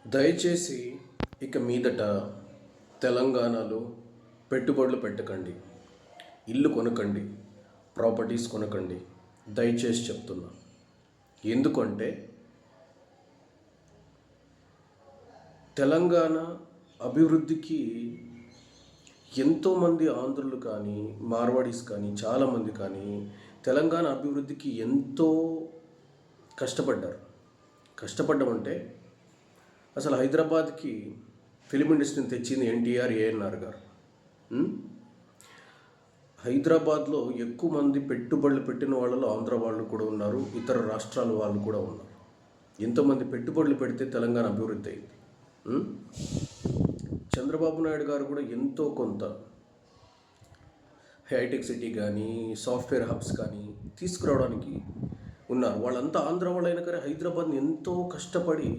దయచేసి ఇక మీదట తెలంగాణలో పెట్టుబడులు పెట్టకండి, ఇల్లు కొనకండి, ప్రాపర్టీస్ కొనకండి. దయచేసి చెప్తున్నా. ఎందుకంటే తెలంగాణ అభివృద్ధికి ఎంతోమంది ఆంధ్రులు కానీ, మార్వాడీస్ కానీ, చాలామంది కానీ తెలంగాణ అభివృద్ధికి ఎంతో కష్టపడ్డారు. కష్టపడ్డమంటే అసలు హైదరాబాద్కి ఫిలిం ఇండస్ట్రీని తెచ్చింది ఎన్టీఆర్, ఏఎన్ఆర్ గారు. హైదరాబాద్లో ఎక్కువ మంది పెట్టుబడులు పెట్టిన వాళ్ళలో ఆంధ్ర వాళ్ళు కూడా ఉన్నారు, ఇతర రాష్ట్రాల వాళ్ళు కూడా ఉన్నారు. ఎంతోమంది పెట్టుబడులు పెడితే తెలంగాణ అభివృద్ధి అయింది. చంద్రబాబు నాయుడు గారు కూడా ఎంతో కొంత హైటెక్ సిటీ కానీ, సాఫ్ట్వేర్ హబ్స్ కానీ తీసుకురావడానికి ఉన్నారు. వాళ్ళంతా ఆంధ్ర వాళ్ళైనా కానీ హైదరాబాద్ని ఎంతో కష్టపడి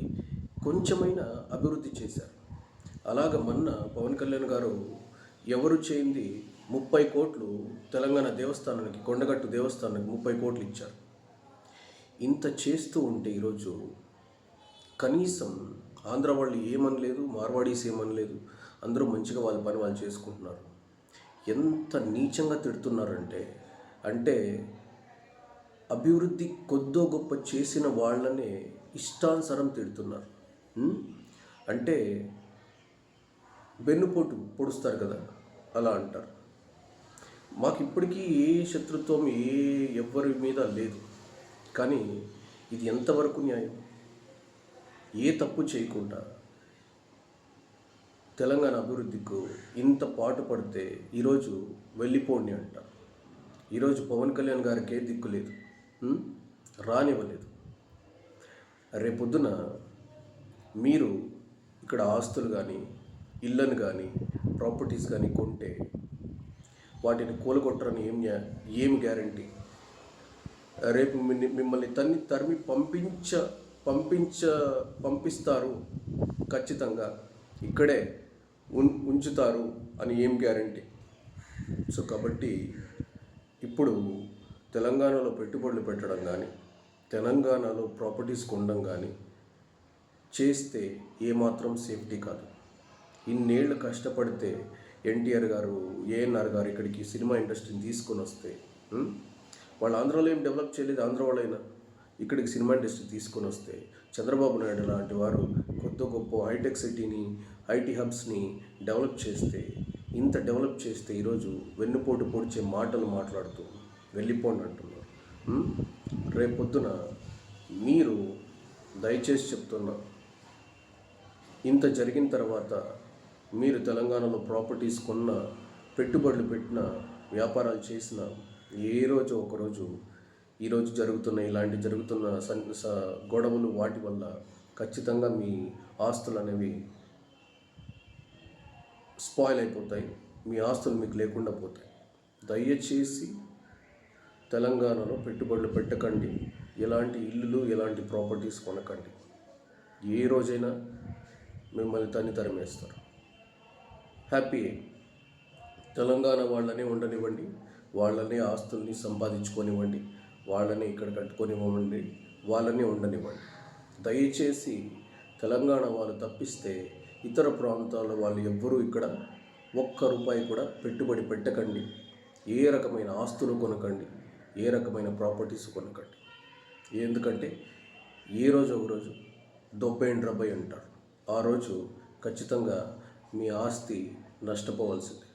కొంచెమైనా అభివృద్ధి చేశారు. అలాగ మొన్న పవన్ కళ్యాణ్ గారు ఎవరు చేయింది 30 కోట్లు తెలంగాణ దేవస్థానానికి, కొండగట్టు దేవస్థానానికి 30 కోట్లు ఇచ్చారు. ఇంత చేస్తూ ఉంటే ఈరోజు కనీసం ఆంధ్ర వాళ్ళు ఏమనలేదు, మార్వాడీస్ ఏమనలేదు, అందరూ మంచిగా వాళ్ళ పని వాళ్ళు చేసుకుంటున్నారు. ఎంత నీచంగా తిడుతున్నారంటే అభివృద్ధి కొద్దో గొప్ప చేసిన వాళ్ళనే ఇష్టానుసారం తిడుతున్నారు. అంటే వెన్నుపోటు పొడుస్తారు కదా, అలా అంటారు. మాకు ఇప్పటికీ ఏ శత్రుత్వం ఎవ్వరి మీద లేదు. కానీ ఇది ఎంతవరకు న్యాయం? ఏ తప్పు చేయకుండా తెలంగాణ అభివృద్ధికి ఇంత పాటు పడితే ఈరోజు వెళ్ళిపోండి అంటారు. ఈరోజు పవన్ కళ్యాణ్ గారికి ఏ దిక్కు లేదు, రానివ్వలేదు. రేపొద్దున మీరు ఇక్కడ ఆస్తులు కానీ, ఇళ్ళను కానీ, ప్రాపర్టీస్ కానీ కొంటే వాటిని కూలగొట్టరని ఏమి గ్యారంటీ? రేపు మిమ్మల్ని తరిమి పంపిస్తారు, ఖచ్చితంగా ఇక్కడే ఉంచుతారు అని ఏం గ్యారంటీ? సో కాబట్టి ఇప్పుడు తెలంగాణలో పెట్టుబడులు పెట్టడం కానీ, తెలంగాణలో ప్రాపర్టీస్ కొనడం కానీ చేస్తే ఏమాత్రం సేఫ్టీ కాదు. ఇన్నేళ్ళు కష్టపడితే ఎన్టీఆర్ గారు, ఏఎన్ఆర్ గారు ఇక్కడికి సినిమా ఇండస్ట్రీని తీసుకొని వస్తే వాళ్ళు ఆంధ్రాలో ఏం డెవలప్ చేయలేదు. ఆంధ్ర వాళ్ళైనా ఇక్కడికి సినిమా ఇండస్ట్రీ తీసుకొని వస్తే చంద్రబాబు నాయుడు లాంటి వారు కొత్త గొప్ప హైటెక్ సిటీని, ఐటీ హబ్స్ని డెవలప్ చేస్తే, ఇంత డెవలప్ చేస్తే ఈరోజు వెన్నుపోటు పొడిచే మాటలు మాట్లాడుతూ వెళ్ళిపోండి అంటున్నారు. రేపొద్దున మీరు దయచేసి చెప్తున్నా, ఇంత జరిగిన తర్వాత మీరు తెలంగాణలో ప్రాపర్టీస్ కొన్న, పెట్టుబడులు పెట్టిన, వ్యాపారాలు చేసిన ఏ రోజు ఒకరోజు ఈరోజు ఇలాంటి జరుగుతున్న గొడవలు వాటి వల్ల ఖచ్చితంగా మీ ఆస్తులు అనేవి స్పాయిల్ అయిపోతాయి. మీ ఆస్తులు మీకు లేకుండా పోతాయి. దయచేసి తెలంగాణలో పెట్టుబడులు పెట్టకండి, ఎలాంటి ఇల్లులు, ఎలాంటి ప్రాపర్టీస్ కొనకండి. ఏ రోజైనా మిమ్మల్ని తరిమేస్తారు. హ్యాపీ తెలంగాణ వాళ్ళనే ఉండనివ్వండి, వాళ్ళనే ఆస్తుల్ని సంపాదించుకొనివ్వండి, వాళ్ళని ఇక్కడ కట్టుకొనివ్వండి, వాళ్ళనే ఉండనివ్వండి. దయచేసి తెలంగాణ వాళ్ళు తప్పిస్తే ఇతర ప్రాంతాల వాళ్ళు ఎవ్వరూ ఇక్కడ ₹1 కూడా పెట్టుబడి పెట్టకండి. ఏ రకమైన ఆస్తులు కొనకండి, ఏ రకమైన ప్రాపర్టీస్ కొనకండి. ఎందుకంటే ఏ రోజు ఒక రోజు దొబ్బేండ్రబ్బై అంటారు. ఆ రోజు ఖచ్చితంగా మీ ఆస్తి నష్టపోవాల్సిందే.